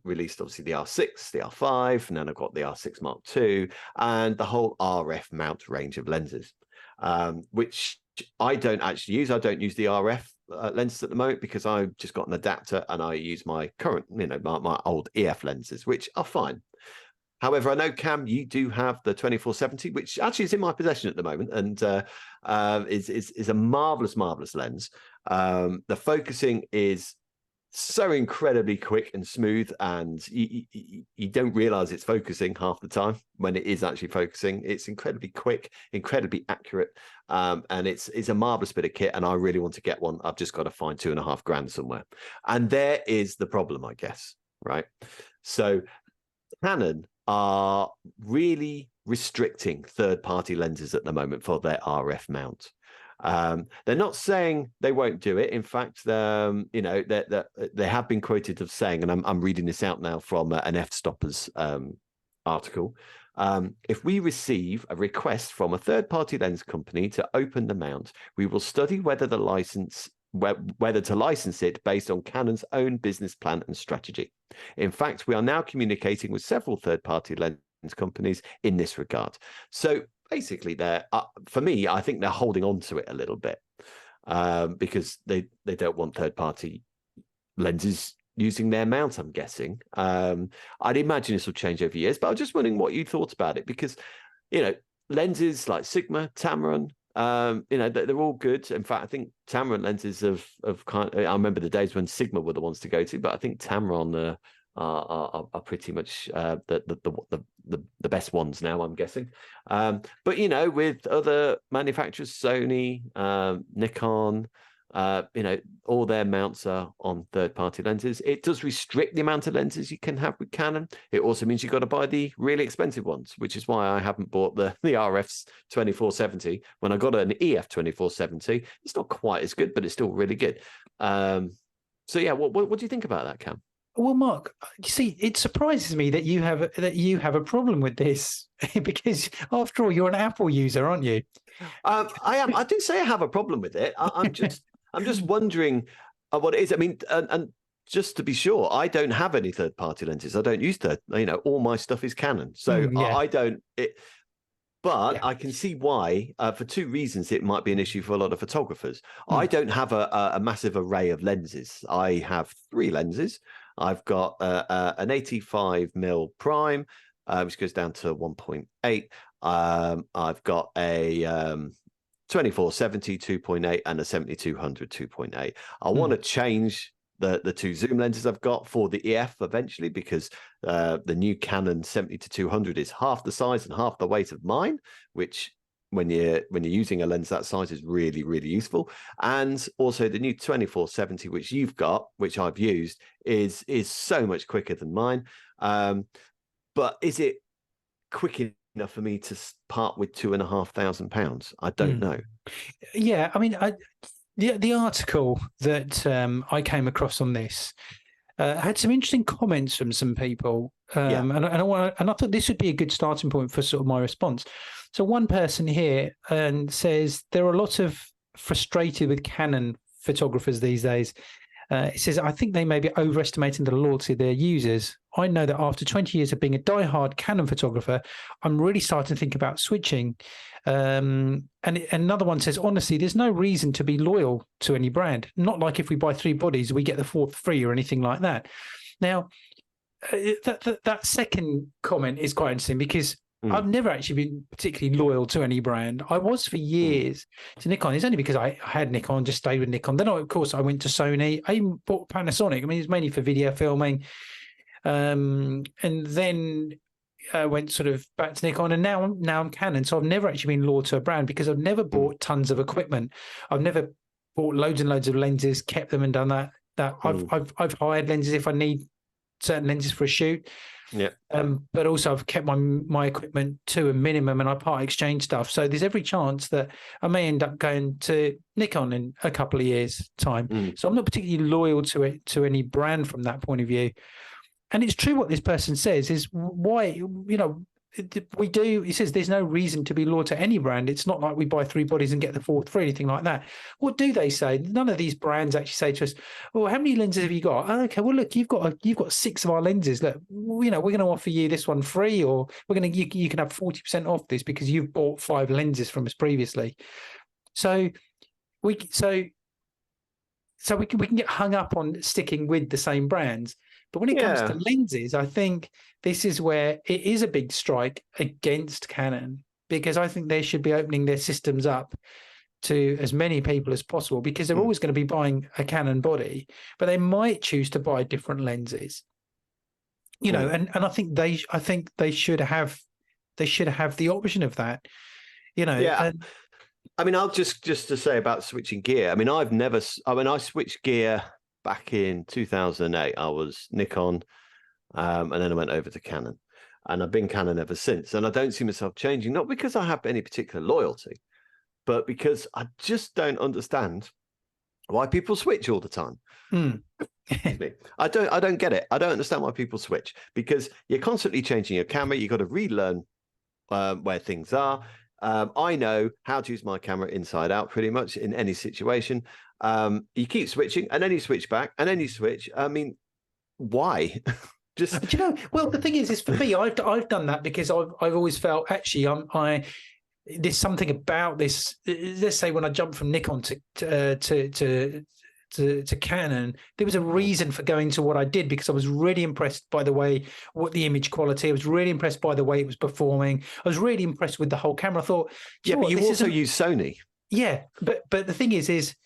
released obviously the R6, the R5, and then I've got the R6 Mark II, and the whole RF mount range of lenses, which I don't actually use. I don't use the RF lenses at the moment because I've just got an adapter and I use my current, my old EF lenses, which are fine. However, I know, Cam, you do have the 2470, which actually is in my possession at the moment, and is a marvelous lens. The focusing is so incredibly quick and smooth, and you don't realize it's focusing half the time when it is actually focusing. It's incredibly quick, incredibly accurate, and it's a marvelous bit of kit, and I really want to get one. I've just got to find $2,500 somewhere, and there is the problem, I guess, right? So Canon are really restricting third-party lenses at the moment for their RF mount. They're not saying they won't do it. In fact, they have been quoted of saying, and I'm reading this out now from an F-Stoppers article. If we receive a request from a third-party lens company to open the mount, we will study whether to license it based on Canon's own business plan and strategy. In fact, we are now communicating with several third-party lens companies in this regard. So basically, for me, I think they're holding on to it a little bit because they don't want third-party lenses using their mount, I'm guessing. I'd imagine this will change over years, but I was just wondering what you thought about it, because, lenses like Sigma, Tamron, they're all good. In fact, I think Tamron lenses have I remember the days when Sigma were the ones to go to, but I think Tamron are pretty much the best ones now, I'm guessing. But with other manufacturers, Sony, Nikon, all their mounts are on third-party lenses. It does restrict the amount of lenses you can have with Canon. It also means you've got to buy the really expensive ones, which is why I haven't bought the RF's 2470. When I got an EF 2470, it's not quite as good, but it's still really good. So yeah, what do you think about that, Cam? Well, Mark, you see, it surprises me that you have a problem with this because, after all, you're an Apple user, aren't you? I am. I do say I have a problem with it. I'm just wondering what it is. I mean, and just to be sure, I don't have any third-party lenses. I don't use all my stuff is Canon, so I don't. But I can see why, for two reasons, it might be an issue for a lot of photographers. I don't have a massive array of lenses. I have 3 lenses. I've got an 85mm prime, which goes down to 1.8. I've got a 2470 2.8 and a 7200 2.8. I want to change the 2 zoom lenses I've got for the EF eventually, because the new Canon 70-200 is half the size and half the weight of mine, which when you're using a lens that size is really, really useful. And also the new 2470, which you've got, which I've used, is so much quicker than mine. But is it quick enough for me to part with £2,500? I don't know. Yeah, I mean, the article that I came across on this had some interesting comments from some people, and I thought this would be a good starting point for sort of my response. So one person here says there are a lot of frustrated with Canon photographers these days. It says, I think they may be overestimating the loyalty of their users. I know that after 20 years of being a diehard Canon photographer, I'm really starting to think about switching. And another one says, honestly, there's no reason to be loyal to any brand. Not like if we buy 3 bodies, we get the 4th free or anything like that. Now, that second comment is quite interesting because I've never actually been particularly loyal to any brand. I was for years to Nikon. It's only because I had Nikon, just stayed with Nikon. Then, of course, I went to Sony. I even bought Panasonic. I mean, it's mainly for video filming. And then I went sort of back to Nikon, and now I'm Canon. So I've never actually been loyal to a brand because I've never bought tons of equipment. I've never bought loads and loads of lenses, kept them, and done that. I've hired lenses if I need certain lenses for a shoot. Yeah. But also I've kept my equipment to a minimum, and I part exchange stuff. So there's every chance that I may end up going to Nikon in a couple of years' time. So I'm not particularly loyal to any brand from that point of view. And it's true what this person says is why, we do. He says there's no reason to be loyal to any brand. It's not like we buy 3 bodies and get the 4th for anything like that. What do they say? None of these brands actually say to us, "Well, how many lenses have you got?" "Oh, okay, well, look, you've got 6 of our lenses. Look, we're going to offer you this one free, or you can have 40% off this because you've bought 5 lenses from us previously." So we can get hung up on sticking with the same brands. But when it comes to lenses, I think this is where it is a big strike against Canon, because I think they should be opening their systems up to as many people as possible, because they're always going to be buying a Canon body, but they might choose to buy different lenses. And I think they should have the option of that. I mean, I'll just to say about switching gear. I mean, I switched gear back in 2008. I was Nikon, and then I went over to Canon, and I've been Canon ever since. And I don't see myself changing, not because I have any particular loyalty, but because I just don't understand why people switch all the time. I don't get it. I don't understand why people switch, because you're constantly changing your camera. You've got to relearn where things are. I know how to use my camera inside out pretty much in any situation. You keep switching, and then you switch back, and then you switch. I mean, why? Just well, the thing is for me, I've done that because I've always felt actually there's something about this. Let's say when I jumped from Nikon to Canon, there was a reason for going to what I did, because I was really impressed by what the image quality. I was really impressed by the way it was performing. I was really impressed with the whole camera. I thought, but you also use Sony. Yeah, but the thing is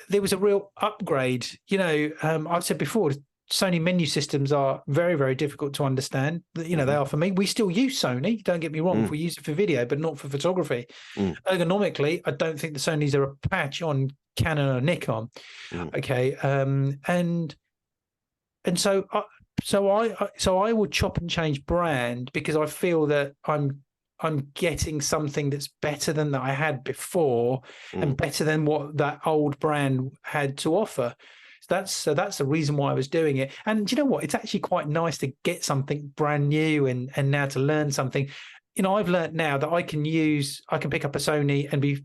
there was a real upgrade. I've said before, Sony menu systems are very, very difficult to understand. They are for me. We still use Sony. Don't get me wrong. If we use it for video, but not for photography. Ergonomically, I don't think the Sonys are a patch on Canon or Nikon. Okay, and so I will chop and change brand because I feel that I'm getting something that's better than that I had before, and better than what that old brand had to offer. So that's the reason why I was doing it. And do you know what? It's actually quite nice to get something brand new and now to learn something. I've learned now that I can pick up a Sony and be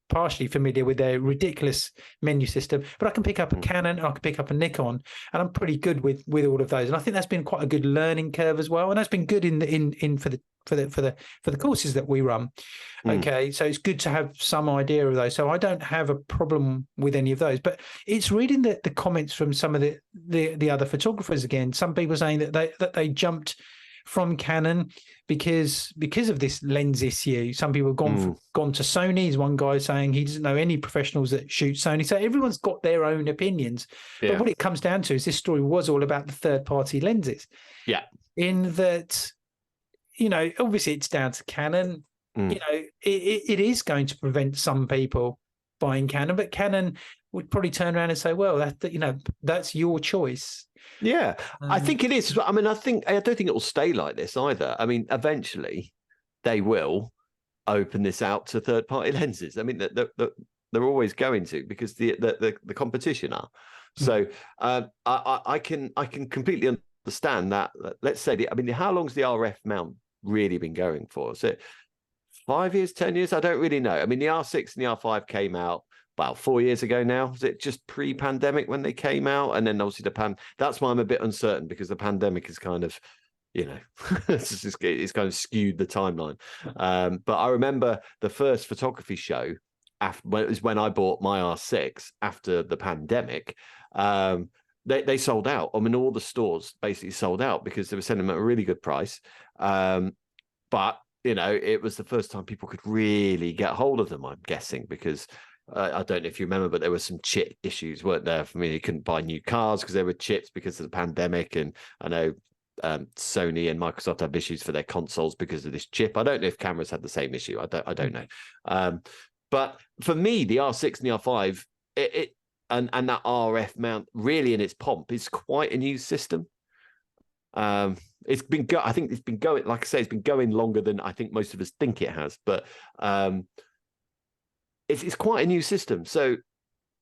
partially familiar with their ridiculous menu system, but I can pick up a Canon, I can pick up a Nikon, and I'm pretty good with all of those. And I think that's been quite a good learning curve as well. And that's been good for the courses that we run. Okay, so it's good to have some idea of those. So I don't have a problem with any of those. But it's reading the comments from some of the other photographers again. Some people saying that they jumped from Canon because of this lens issue. Some people have gone to Sony. There's one guy saying he doesn't know any professionals that shoot Sony. So everyone's got their own opinions. Yeah. But what it comes down to is this story was all about the third-party lenses. Yeah. In that, obviously it's down to Canon. It is going to prevent some people buying Canon, but Canon would probably turn around and say, well, that's your choice. Yeah, I think it is. I mean, I don't think it will stay like this either. I mean, eventually they will open this out to third-party lenses. I mean, they're always going to, because the competition are. So I can completely understand that. Let's say, how long's the RF mount really been going for? Is it 5 years, 10 years? I don't really know. I mean, the R6 and the R5 came out about 4 years ago now. Was it just pre-pandemic when they came out? And then obviously that's why I'm a bit uncertain, because the pandemic is kind of, it's kind of skewed the timeline. But I remember the first photography show when I bought my R6 after the pandemic. they sold out. I mean, all the stores basically sold out because they were selling them at a really good price. But it was the first time people could really get hold of them, I'm guessing, because I don't know if you remember, but there were some chip issues, weren't there? For me, you couldn't buy new cars because there were chips because of the pandemic. And I know Sony and Microsoft have issues for their consoles because of this chip. I don't know if cameras had the same issue. I don't know. But for me, the R6 and the R5, and that RF mount, really in its pomp, is quite a new system. It's been I think it's been going, like I say, it's been going longer than I think most of us think it has. But it's quite a new system. So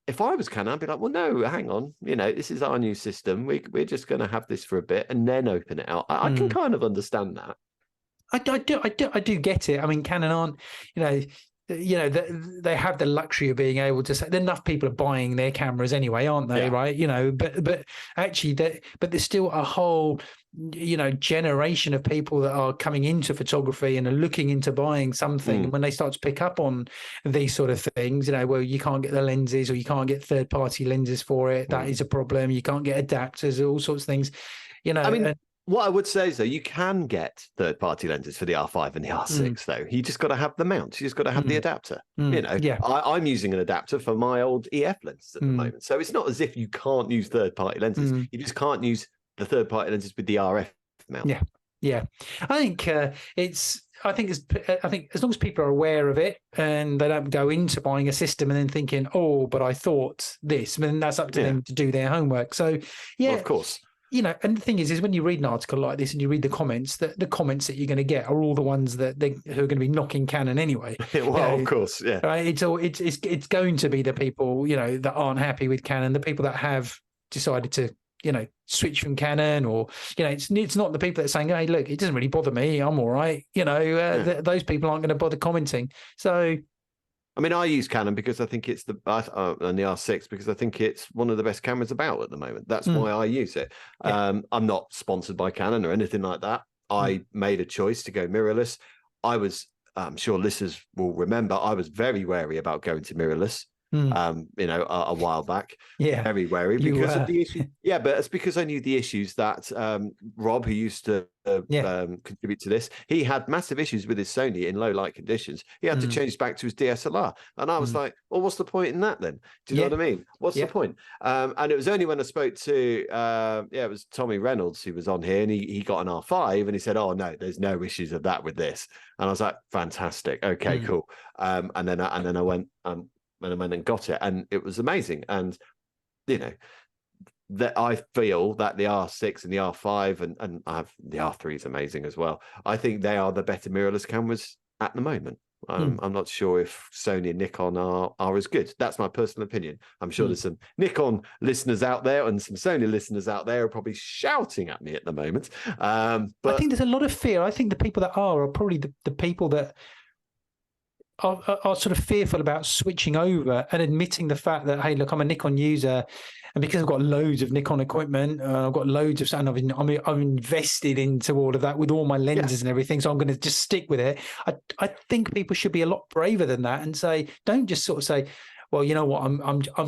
if I was Canon, I'd be like, well, no, hang on, this is our new system. We're just going to have this for a bit and then open it out. I can kind of understand that. I do get it. I mean, Canon aren't, they have the luxury of being able to say enough people are buying their cameras anyway, aren't they? Yeah. Right. But actually but there's still a whole, generation of people that are coming into photography and are looking into buying something. And when they start to pick up on these sort of things, well, you can't get the lenses or you can't get third-party lenses for it. That is a problem. You can't get adapters, all sorts of things, I mean, what I would say is, though, you can get third-party lenses for the R5 and the R6, though. You just got to have the mount. You just got to have the adapter. Yeah. I'm using an adapter for my old EF lenses at the moment. So it's not as if you can't use third-party lenses. You just can't use the third-party lenses with the RF mount. Yeah. I think I think as long as people are aware of it and they don't go into buying a system and then thinking, oh, but I thought this, I mean, that's up to them to do their homework. So, yeah, well, of course. And the thing is when you read an article like this and you read the comments, the comments that you're going to get are all the ones who are going to be knocking Canon anyway. Well, of course, yeah. Right? It's going to be the people that aren't happy with Canon, the people that have decided to switch from Canon, or it's not the people that are saying, hey, look, it doesn't really bother me, I'm all right. Those people aren't going to bother commenting. So. I mean, I use Canon because I think it's and the R6 because I think it's one of the best cameras about at the moment. That's why I use it. I'm not sponsored by Canon or anything like that. I made a choice to go mirrorless. I'm sure listeners will remember, I was very wary about going to mirrorless. A while back, very wary because of the issue. Yeah, but it's because I knew the issues that Rob, who used to contribute to this, he had massive issues with his Sony in low light conditions. He had to change back to his DSLR, and I was like, well, what's the point in that then? Do you know what I mean? What's the point? And it was only when I spoke to it was Tommy Reynolds who was on here, and he got an R5, and he said, oh no, there's no issues of that with this, and I was like, fantastic, okay, cool. And then I went and I went and got it, and it was amazing. And that I feel that the R6 and the R5 and I have the R3 is amazing as well. I think they are the better mirrorless cameras at the moment. I'm not sure if Sony and Nikon are as good. That's my personal opinion. I'm sure there's some Nikon listeners out there and some Sony listeners out there are probably shouting at me at the moment. But I think there's a lot of fear. I think the people that are probably the people that are sort of fearful about switching over and admitting the fact that, hey, look, I'm a Nikon user, and because I've got loads of Nikon equipment, I've got loads of, and I'm invested into all of that with all my lenses and everything, so I'm going to just stick with it. I think people should be a lot braver than that and say, don't just sort of say, well, you know what, I'm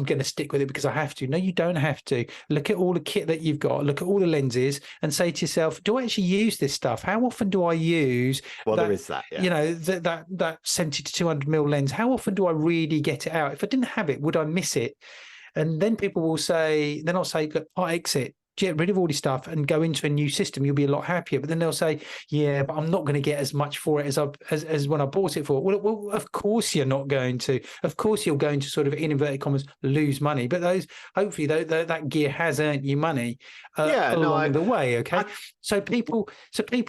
going to stick with it because I have to. No, you don't have to. Look at all the kit that you've got. Look at all the lenses, and say to yourself, do I actually use this stuff? How often do I use? Well, there is that. Yeah. That 70 to 200 mil lens. How often do I really get it out? If I didn't have it, would I miss it? And then people will say, then I'll say, look, I exit. Get rid of all this stuff and go into a new system, you'll be a lot happier. But then they'll say, yeah, but I'm not going to get as much for it as when I bought it for. Well, of course you're not going to. Of course you're going to sort of, in inverted commas, lose money. But hopefully that gear has earned you money along the way. Okay. So people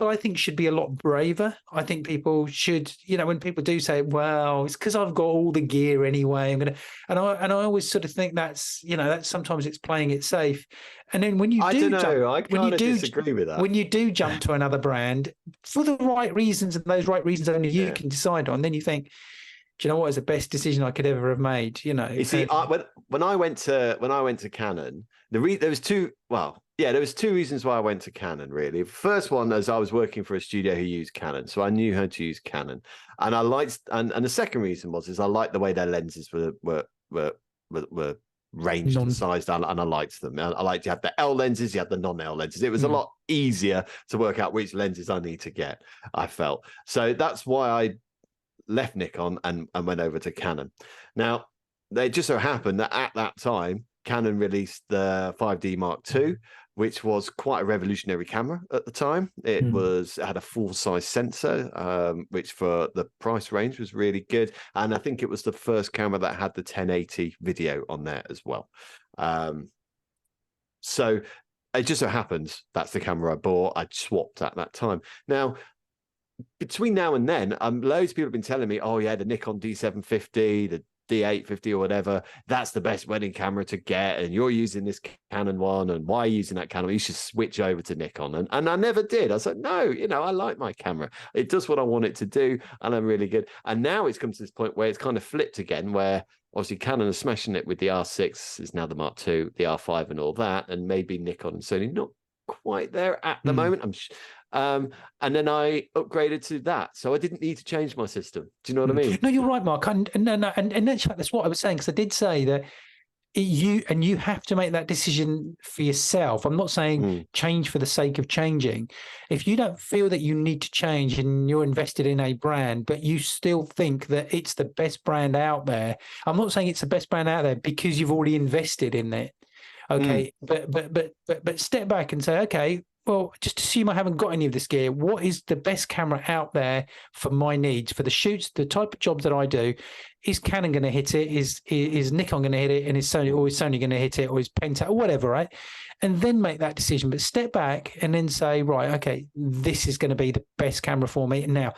I think should be a lot braver. I think people should, when people do say, well, it's because I've got all the gear anyway, and I always sort of think that's sometimes it's playing it safe. And then when you disagree with that. When you do jump to another brand for the right reasons, and those right reasons only you can decide on, then you think, do you know what is the best decision I could ever have made? You see, when I went to Canon, there was two reasons why I went to Canon. Really, the first one is I was working for a studio who used Canon, so I knew how to use Canon, and I liked. And the second reason is I liked the way their lenses were ranged and sized, and I liked them. I liked, you had the L lenses, you had the non-L lenses. It was a lot easier to work out which lenses I need to get, I felt. So that's why I left Nikon and went over to Canon. Now, it just so happened that at that time, Canon released the 5D Mark II, which was quite a revolutionary camera at the time. It had a full-size sensor, which for the price range was really good. And I think it was the first camera that had the 1080 video on there as well. So it just so happens that's the camera I bought. I'd swapped at that time. Now, between now and then, loads of people have been telling me, oh yeah, the Nikon D750, the D850 or whatever, that's the best wedding camera to get, and you're using this Canon one, and why are you using that Canon? You should switch over to Nikon. And I never did. I said, no, I like my camera. It does what I want it to do, and I'm really good. And now it's come to this point where it's kind of flipped again, where obviously Canon is smashing it with the R6, is now the Mark II, the R5 and all that, and maybe Nikon and Sony not quite there at the moment. And then I upgraded to that, so I didn't need to change my system. Do you know what I mean? No, you're right, Mark. And that's what I was saying, because I did say that you have to make that decision for yourself. I'm not saying change for the sake of changing. If you don't feel that you need to change and you're invested in a brand, but you still think that it's the best brand out there, I'm not saying it's the best brand out there because you've already invested in it. Okay, but step back and say, okay, well, just assume I haven't got any of this gear. What is the best camera out there for my needs, for the shoots, the type of jobs that I do? Is Canon going to hit it? Is Nikon going to hit it? And is Sony going to hit it? Or is Penta or whatever, right? And then make that decision. But step back and then say, right, okay, this is going to be the best camera for me. And now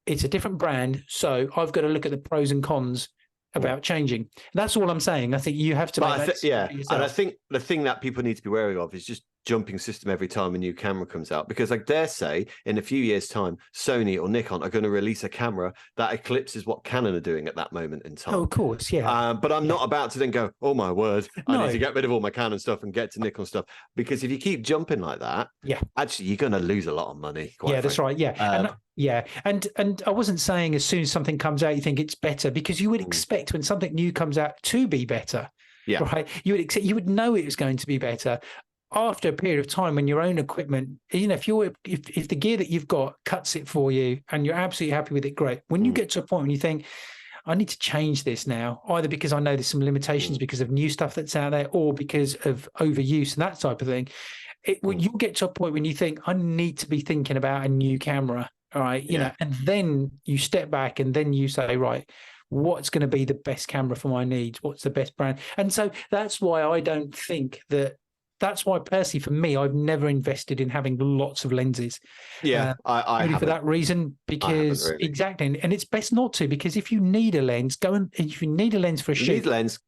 it's a different brand, so I've got to look at the pros and cons about changing. That's all I'm saying. I think you have to make that decision for yourself. And I think the thing that people need to be wary of is just jumping system every time a new camera comes out, because I dare say in a few years' time, Sony or Nikon are going to release a camera that eclipses what Canon are doing at that moment in time. Oh, of course, yeah. But I'm not about to then go, oh my word, I need to get rid of all my Canon stuff and get to Nikon stuff, because if you keep jumping like that, actually you're going to lose a lot of money. That's right. Yeah. And I wasn't saying as soon as something comes out you think it's better, because you would expect when something new comes out to be better. Yeah. Right. You would know it was going to be better after a period of time when your own equipment, if the gear that you've got cuts it for you and you're absolutely happy with it, great. When you get to a point when you think, I need to change this now, either because I know there's some limitations because of new stuff that's out there, or because of overuse and that type of thing, you'll get to a point when you think, I need to be thinking about a new camera. All right. And then you step back and then you say, right, what's going to be the best camera for my needs? What's the best brand? And so that's why I don't think that's why personally for me, I've never invested in having lots of lenses. I only for that reason, because really. Exactly. And it's best not to, because if you need a lens, if you need a lens for a shoot, need a lens,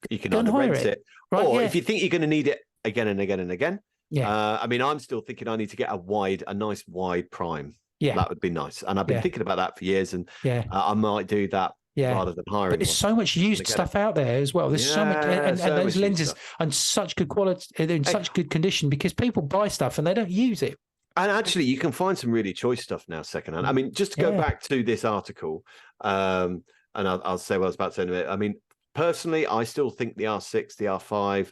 you can either rent it. Right, or if you think you're going to need it again and again and again. I mean, I'm still thinking I need to get a nice wide prime. That would be nice. And I've been thinking about that for years, and I might do that rather than hiring. But there's so much used stuff out there as well. There's so much, and those lenses are in such good quality, they're in such good condition, because people buy stuff and they don't use it. And actually, you can find some really choice stuff now secondhand. I mean, just to go back to this article, and I'll say what I was about to say in a minute. I mean, personally, I still think the R6, the R5,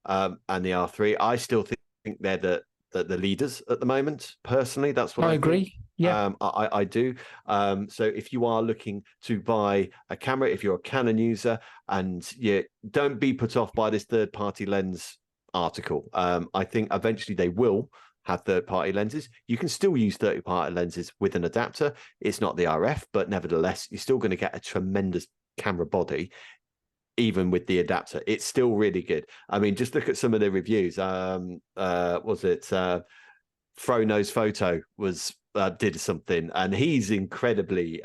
and the R3, I still think they're the leaders at the moment. Personally, that's what I agree. Think. Yeah, I do. So if you are looking to buy a camera, if you're a Canon user, and you don't be put off by this third-party lens article. I think eventually they will have third-party lenses. You can still use third-party lenses with an adapter. It's not the RF, but nevertheless, you're still going to get a tremendous camera body. Even with the adapter, it's still really good. I mean, just look at some of the reviews. Was it Frono's Photo did something, and he's incredibly,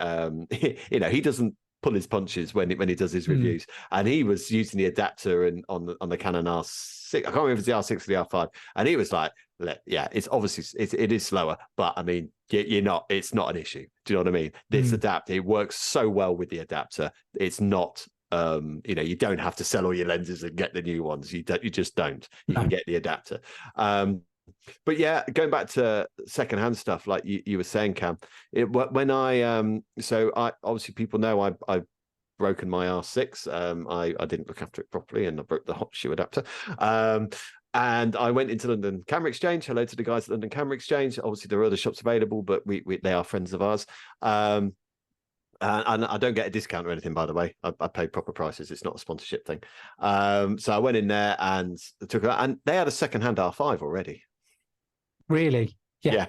he doesn't pull his punches when he does his reviews, and he was using the adapter and on the Canon R6. I can't remember if it's the R6 or the R5, and he was like, it's obviously it is slower, but I mean, it's not an issue. Do you know what I mean? This adapter, it works so well with the adapter. It's not. You don't have to sell all your lenses and get the new ones. You just don't. You can get the adapter. But yeah, going back to secondhand stuff, like you were saying, Cam, when I obviously people know I broken my R6. I didn't look after it properly, and I broke the hot shoe adapter. And I went into London Camera Exchange. Hello to the guys at London Camera Exchange. Obviously, there are other shops available, but they are friends of ours. And I don't get a discount or anything, by the way. I pay proper prices. It's not a sponsorship thing. So I went in there and took it, and they had a second-hand R5 already. Really? Yeah.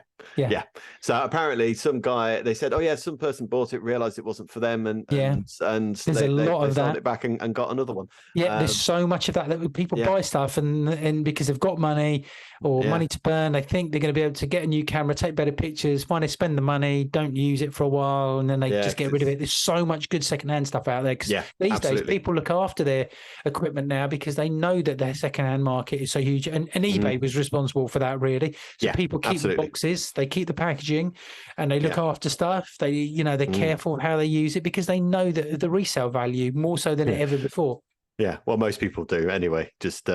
So apparently some guy, they said, oh yeah, some person bought it, realized it wasn't for them, and there's they, a lot they of sold that. it back and got another one. There's so much of that people buy stuff and because they've got money or money to burn, they think they're going to be able to get a new camera, take better pictures, fine, they spend the money, don't use it for a while, and then they just get rid of it. There's so much good secondhand stuff out there, because these days people look after their equipment now because they know that their secondhand market is so huge, and eBay was responsible for that, really. So people keep the boxes, they keep the packaging, and they look after stuff. They they're careful how they use it, because they know that the resale value more so than ever before. Yeah, well, most people do anyway. Just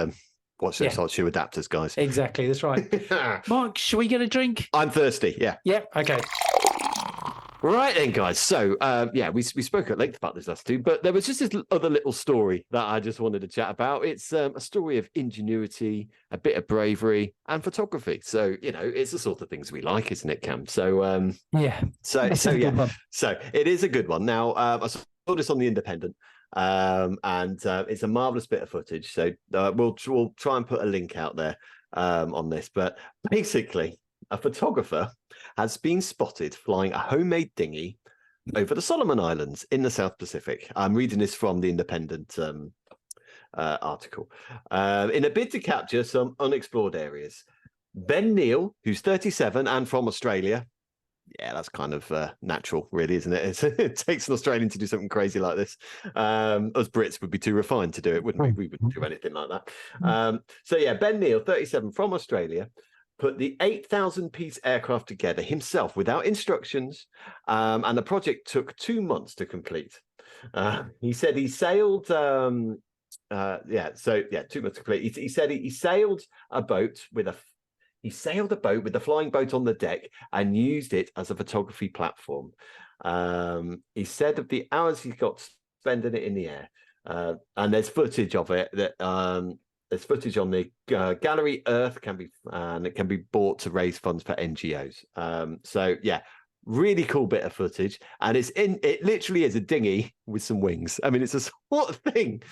watch those hot shoe adapters, guys. Exactly, that's right. Mark, shall we get a drink? I'm thirsty. Yeah. Okay. Right then, guys. So, we spoke at length about this last two, but there was just this other little story that I just wanted to chat about. It's a story of ingenuity, a bit of bravery, and photography. So, it's the sort of things we like, isn't it, Cam? So, So it is a good one. Now, I saw this on the Independent, and it's a marvelous bit of footage. So we'll try and put a link out there on this. But basically, a photographer has been spotted flying a homemade dinghy over the Solomon Islands in the South Pacific. I'm reading this from the Independent article. In a bid to capture some unexplored areas, Ben Neal, who's 37 and from Australia. Yeah, that's kind of natural, really, isn't it? It takes an Australian to do something crazy like this. Us Brits would be too refined to do it, wouldn't we? We wouldn't do anything like that. Ben Neal, 37, from Australia, put the 8,000-piece aircraft together himself without instructions, and the project took 2 months to complete. He said he sailed... 2 months to complete. He said he sailed a boat with a... He sailed a boat with the flying boat on the deck and used it as a photography platform. He said of the hours he got spending it in the air, and there's footage of it. There's footage on the gallery. Earth and it can be bought to raise funds for NGOs. Really cool bit of footage, and it literally is a dinghy with some wings. I mean, it's a sort of thing.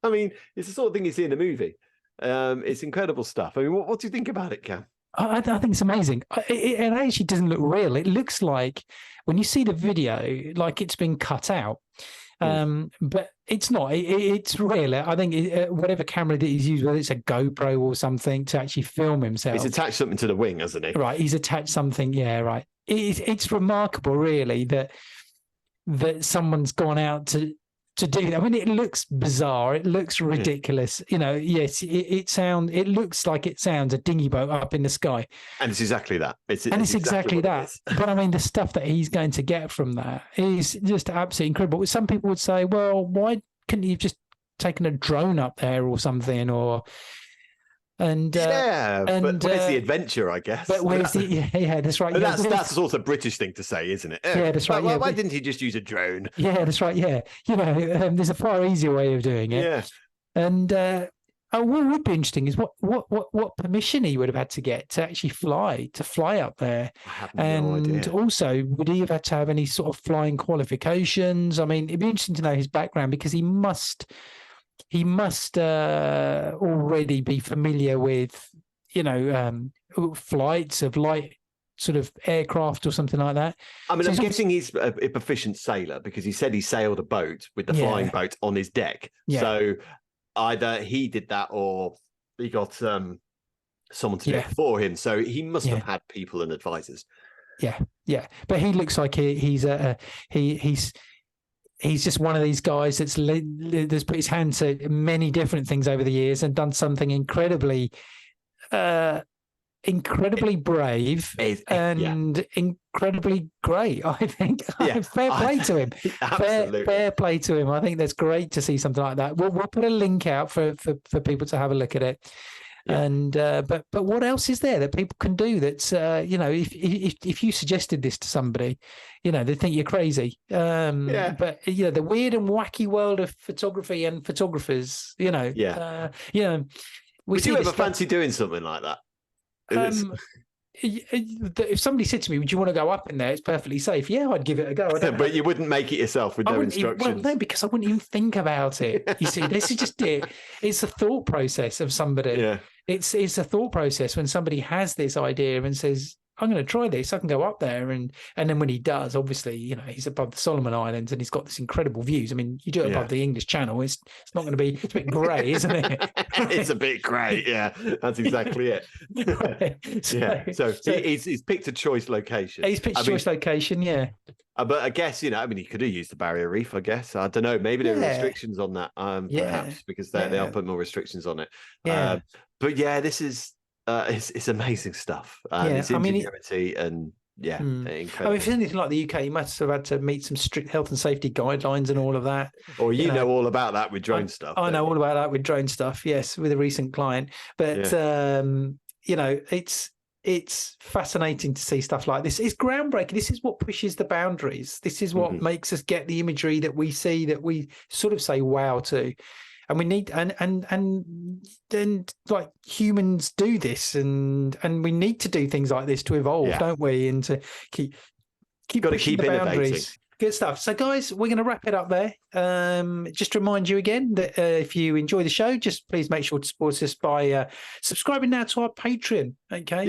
It's the sort of thing you see in a movie. It's incredible stuff. I mean, what do you think about it, Cam? I think it's amazing. It actually doesn't look real. It looks like, when you see the video, like it's been cut out. But it's not. It's real. I think whatever camera that he's used, whether it's a GoPro or something, to actually film himself. He's attached something to the wing, hasn't he? Right. He's attached something. Yeah. Right. It's remarkable, really, that someone's gone out to do that. I mean, it looks bizarre. It looks ridiculous. Yes, it looks like it sounds a dinghy boat up in the sky. And it's exactly that. It's exactly that. But I mean, the stuff that he's going to get from that is just absolutely incredible. Some people would say, well, why couldn't you have just taken a drone up there or something? But where's the adventure, I guess? But where's that's right. That's the sort of British thing to say, isn't it? Yeah, that's right. Why didn't he just use a drone? Yeah, that's right. Yeah, there's a far easier way of doing it. Yeah. And what would be interesting is what permission he would have had to get to actually fly up there. I have no idea. Also, would he have had to have any sort of flying qualifications? I mean, it'd be interesting to know his background, because he must already be familiar with, flights of light sort of aircraft or something like that. I mean, I'm guessing he's a proficient sailor, because he said he sailed a boat with the flying boat on his deck. Yeah. So either he did that or he got someone to do it for him. So he must have had people and advisors. Yeah. But he looks like he's just one of these guys that's put his hand to many different things over the years and done something incredibly brave and incredibly great, I think. Fair play to him. Absolutely. Fair play to him. I think that's great to see something like that. We'll put a link out for people to have a look at it. And but what else is there that people can do? That's you know, if you suggested this to somebody, you know, they think you're crazy. But you know, the weird and wacky world of photography and photographers, you know, you know, would you ever fancy doing something like that? If somebody said to me, "Would you want to go up in there? It's perfectly safe." Yeah, I'd give it a go. But you wouldn't make it yourself with no instructions. Well, no, because I wouldn't even think about it. You see, this is just it. It's a thought process of somebody. Yeah. It's a thought process when somebody has this idea and says, "I'm going to try this. I can go up there," and then when he does, obviously, you know, he's above the Solomon Islands and he's got this incredible views. I mean, you do it above the English Channel, it's not going to be. It's a bit grey, isn't it? It's a bit grey. Yeah, that's exactly it. So he's picked a choice location. He's picked a choice location. Yeah. But I guess, you know, I mean, he could have used the barrier reef, I guess. I don't know. Maybe there are restrictions on that, perhaps, because they are putting more restrictions on it. Yeah. But yeah, this is it's amazing stuff. It's ingenuity and incredible. I mean, if it's anything like the UK, you must have had to meet some strict health and safety guidelines and all of that. Or you know all about that with drone stuff. I know all about that with drone stuff, yes, with a recent client. But you know, it's fascinating to see stuff like this. It's groundbreaking. This is what pushes the boundaries. This is what makes us get the imagery that we see, that we sort of say wow to. And we need and then like humans do this, and we need to do things like this to evolve, don't we? And to keep pushing the boundaries. Good stuff. So, guys, we're going to wrap it up there. Just to remind you again that if you enjoy the show, just please make sure to support us by subscribing now to our Patreon. Okay,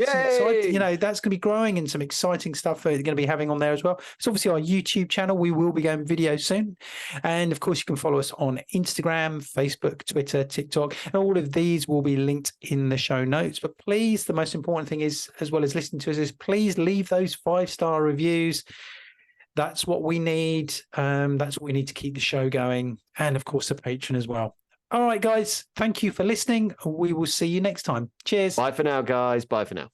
you know, that's going to be growing and some exciting stuff we're going to be having on there as well. It's obviously our YouTube channel. We will be going video soon, and of course, you can follow us on Instagram, Facebook, Twitter, TikTok, and all of these will be linked in the show notes. But please, the most important thing is, as well as listening to us, is please leave those 5-star reviews. That's what we need. That's what we need to keep the show going. And of course, the Patreon as well. All right, guys. Thank you for listening. We will see you next time. Cheers. Bye for now, guys. Bye for now.